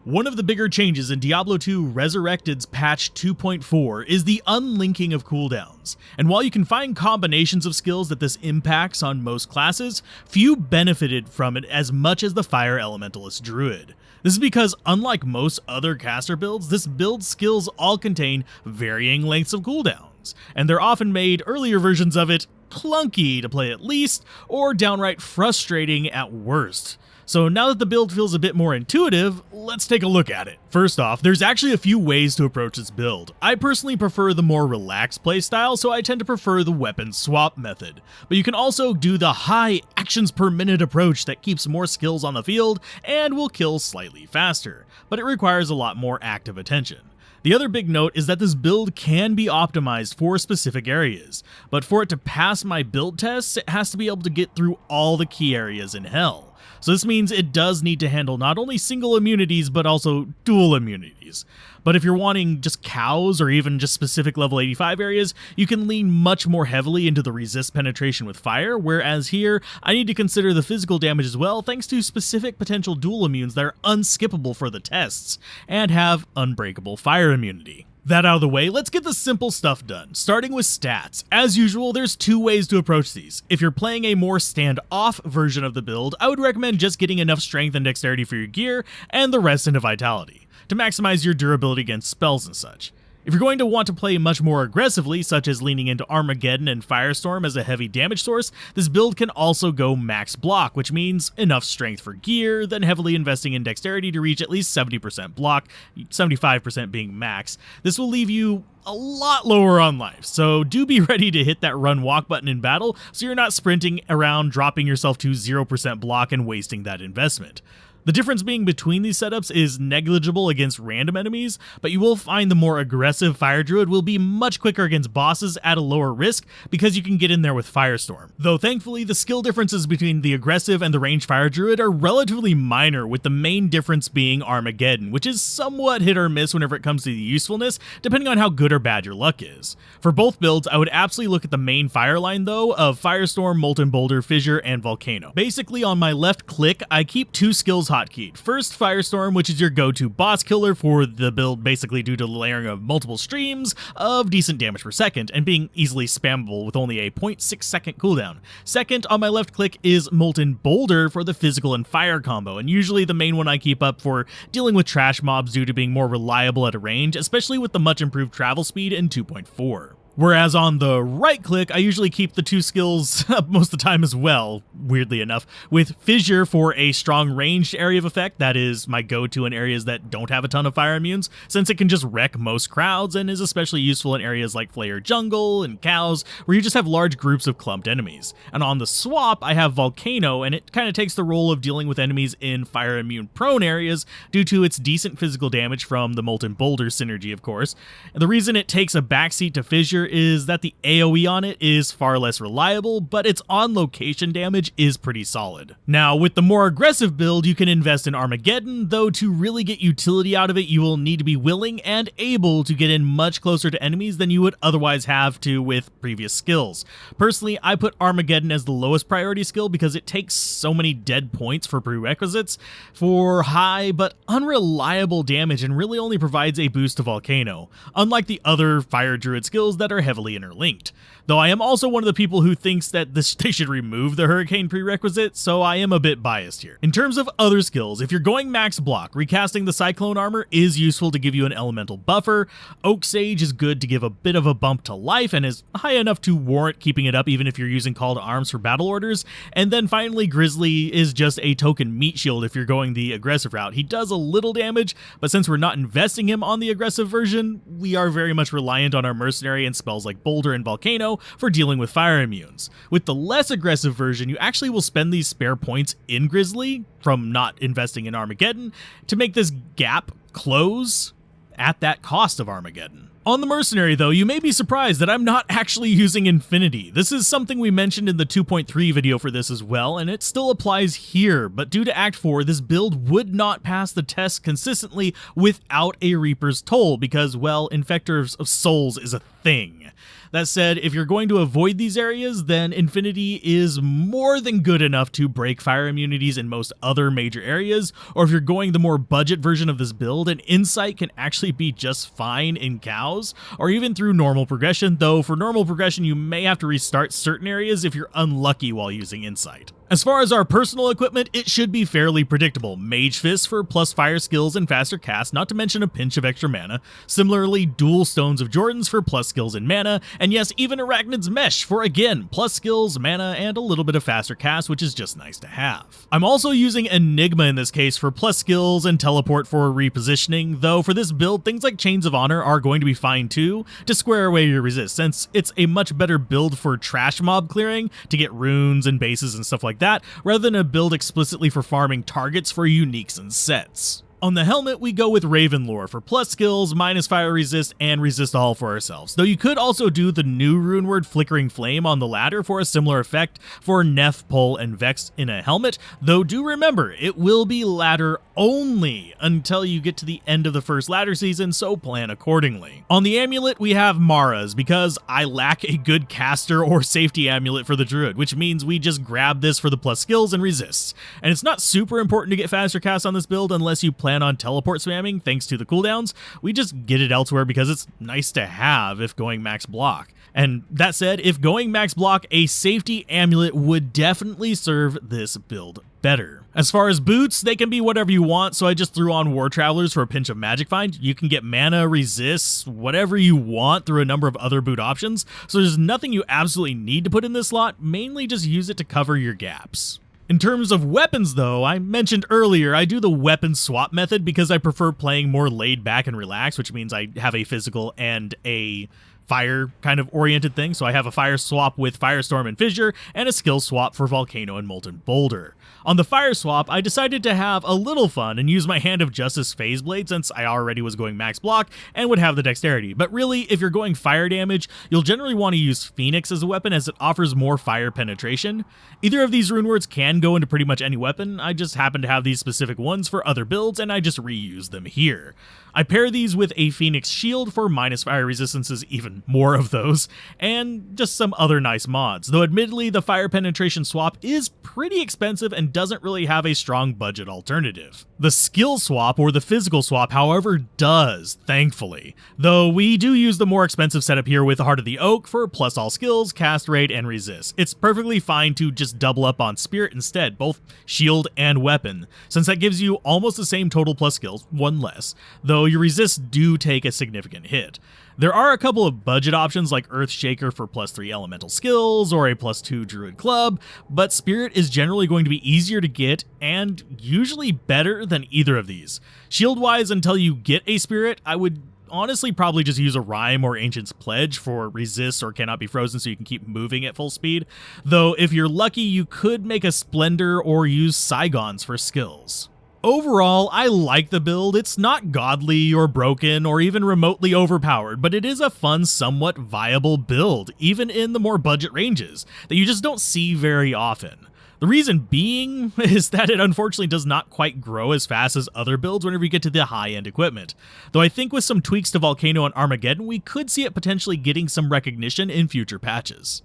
One of the bigger changes in Diablo 2 Resurrected's patch 2.4 is the unlinking of cooldowns, and while you can find combinations of skills that this impacts on most classes, few benefited from it as much as the Fire Elementalist Druid. This is because, unlike most other caster builds, this build's skills all contain varying lengths of cooldowns, and they're often made earlier versions of it clunky to play at least, or downright frustrating at worst. So now that the build feels a bit more intuitive, let's take a look at it. First off, there's actually a few ways to approach this build. I personally prefer the more relaxed playstyle, so I tend to prefer the weapon swap method. But you can also do the high actions per minute approach that keeps more skills on the field and will kill slightly faster, but it requires a lot more active attention. The other big note is that this build can be optimized for specific areas, but for it to pass my build tests, it has to be able to get through all the key areas in Hell. So this means it does need to handle not only single immunities, but also dual immunities. But if you're wanting just cows or even just specific level 85 areas, you can lean much more heavily into the resist penetration with fire, whereas here, I need to consider the physical damage as well thanks to specific potential dual immunes that are unskippable for the tests, and have unbreakable fire immunity. That out of the way, let's get the simple stuff done, starting with stats. As usual, there's two ways to approach these. If you're playing a more stand-off version of the build, I would recommend just getting enough strength and dexterity for your gear, and the rest into vitality, to maximize your durability against spells and such. If you're going to want to play much more aggressively, such as leaning into Armageddon and Firestorm as a heavy damage source, this build can also go max block, which means enough strength for gear, then heavily investing in dexterity to reach at least 70% block, 75% being max. This will leave you a lot lower on life, so do be ready to hit that run walk button in battle so you're not sprinting around dropping yourself to 0% block and wasting that investment. The difference being between these setups is negligible against random enemies, but you will find the more aggressive Fire Druid will be much quicker against bosses at a lower risk because you can get in there with Firestorm. Though thankfully, the skill differences between the aggressive and the ranged Fire Druid are relatively minor, with the main difference being Armageddon, which is somewhat hit or miss whenever it comes to the usefulness, depending on how good or bad your luck is. For both builds, I would absolutely look at the main fire line though of Firestorm, Molten Boulder, Fissure, and Volcano. Basically, on my left click, I keep two skills hotkeyed. First, Firestorm, which is your go-to boss killer for the build, basically due to the layering of multiple streams of decent damage per second, and being easily spammable with only a 0.6 second cooldown. Second, on my left click is Molten Boulder for the physical and fire combo, and usually the main one I keep up for dealing with trash mobs due to being more reliable at a range, especially with the much improved travel speed in 2.4. Whereas on the right click, I usually keep the two skills up most of the time as well, weirdly enough, with Fissure for a strong ranged area of effect that is my go-to in areas that don't have a ton of fire immunes, since it can just wreck most crowds and is especially useful in areas like Flayer Jungle and Cows, where you just have large groups of clumped enemies. And on the swap, I have Volcano, and it kind of takes the role of dealing with enemies in fire immune prone areas due to its decent physical damage from the Molten Boulder synergy, of course. And the reason it takes a backseat to Fissure is that the AoE on it is far less reliable, but its on-location damage is pretty solid. Now, with the more aggressive build, you can invest in Armageddon, though to really get utility out of it, you will need to be willing and able to get in much closer to enemies than you would otherwise have to with previous skills. Personally, I put Armageddon as the lowest priority skill because it takes so many dead points for prerequisites for high but unreliable damage and really only provides a boost to Volcano, unlike the other Fire Druid skills that are heavily interlinked. Though I am also one of the people who thinks that they should remove the Hurricane prerequisite, so I am a bit biased here. In terms of other skills, if you're going max block, recasting the Cyclone armor is useful to give you an elemental buffer. Oak Sage is good to give a bit of a bump to life and is high enough to warrant keeping it up even if you're using Call to Arms for battle orders. And then finally, Grizzly is just a token meat shield if you're going the aggressive route. He does a little damage, but since we're not investing him on the aggressive version, we are very much reliant on our mercenary and spells like Boulder and Volcano for dealing with fire immunes. With the less aggressive version, you actually will spend these spare points in Grizzly from not investing in Armageddon to make this gap close at that cost of Armageddon. On the Mercenary though, you may be surprised that I'm not actually using Infinity. This is something we mentioned in the 2.3 video for this as well, and it still applies here, but due to Act 4, this build would not pass the test consistently without a Reaper's Toll because, well, Infector of Souls is a thing. That said, if you're going to avoid these areas, then Infinity is more than good enough to break fire immunities in most other major areas, or if you're going the more budget version of this build, an Insight can actually be just fine in cows, or even through normal progression, though for normal progression you may have to restart certain areas if you're unlucky while using Insight. As far as our personal equipment, it should be fairly predictable. Mage Fist for plus fire skills and faster cast, not to mention a pinch of extra mana. Similarly, dual Stones of Jordans for plus skills and mana, and yes, even Arachnid's Mesh for, again, plus skills, mana, and a little bit of faster cast, which is just nice to have. I'm also using Enigma in this case for plus skills and teleport for repositioning, though for this build, things like Chains of Honor are going to be fine too, to square away your resist, since it's a much better build for trash mob clearing, to get runes and bases and stuff like that, rather than a build explicitly for farming targets for uniques and sets. On the helmet, we go with Raven Lore for plus skills, minus fire resist, and resist all for ourselves, though you could also do the new rune word Flickering Flame on the ladder for a similar effect for Neff, Pull, and Vex in a helmet, though do remember, it will be ladder only until you get to the end of the first ladder season, so plan accordingly. On the amulet, we have Mara's, because I lack a good caster or safety amulet for the Druid, which means we just grab this for the plus skills and resists. And it's not super important to get faster cast on this build unless you plan on teleport spamming thanks to the cooldowns. We just get it elsewhere because it's nice to have if going max block. And that said, if going max block, a safety amulet would definitely serve this build better. As far as boots, they can be whatever you want, so I just threw on War Travelers for a pinch of magic find. You can get mana, resists, whatever you want through a number of other boot options, so there's nothing you absolutely need to put in this slot, mainly just use it to cover your gaps. In terms of weapons though, I mentioned earlier I do the weapon swap method because I prefer playing more laid back and relaxed, which means I have a physical and a fire kind of oriented thing. So I have a fire swap with Firestorm and Fissure and a skill swap for Volcano and Molten Boulder. On the fire swap, I decided to have a little fun and use my Hand of Justice Phase Blade since I already was going max block and would have the dexterity. But really, if you're going fire damage, you'll generally want to use Phoenix as a weapon as it offers more fire penetration. Either of these rune words can go into pretty much any weapon. I just happen to have these specific ones for other builds and I just reuse them here. I pair these with a Phoenix Shield for minus fire resistances, even more of those, and just some other nice mods, though admittedly the fire penetration swap is pretty expensive and doesn't really have a strong budget alternative. The skill swap, or the physical swap, however, does, thankfully, though we do use the more expensive setup here with Heart of the Oak for plus all skills, cast rate, and resist. It's perfectly fine to just double up on Spirit instead, both shield and weapon, since that gives you almost the same total plus skills, one less, though your resists do take a significant hit. There are a couple of budget options like Earthshaker for +3 elemental skills or a +2 druid club, but Spirit is generally going to be easier to get and usually better than either of these. Shield-wise, until you get a Spirit, I would honestly probably just use a Rhyme or Ancient's Pledge for resist or cannot be frozen so you can keep moving at full speed, though if you're lucky you could make a Splendor or use Saigons for skills. Overall, I like the build. It's not godly or broken or even remotely overpowered, but it is a fun, somewhat viable build, even in the more budget ranges, that you just don't see very often. The reason being is that it unfortunately does not quite grow as fast as other builds whenever you get to the high-end equipment, though I think with some tweaks to Volcano and Armageddon, we could see it potentially getting some recognition in future patches.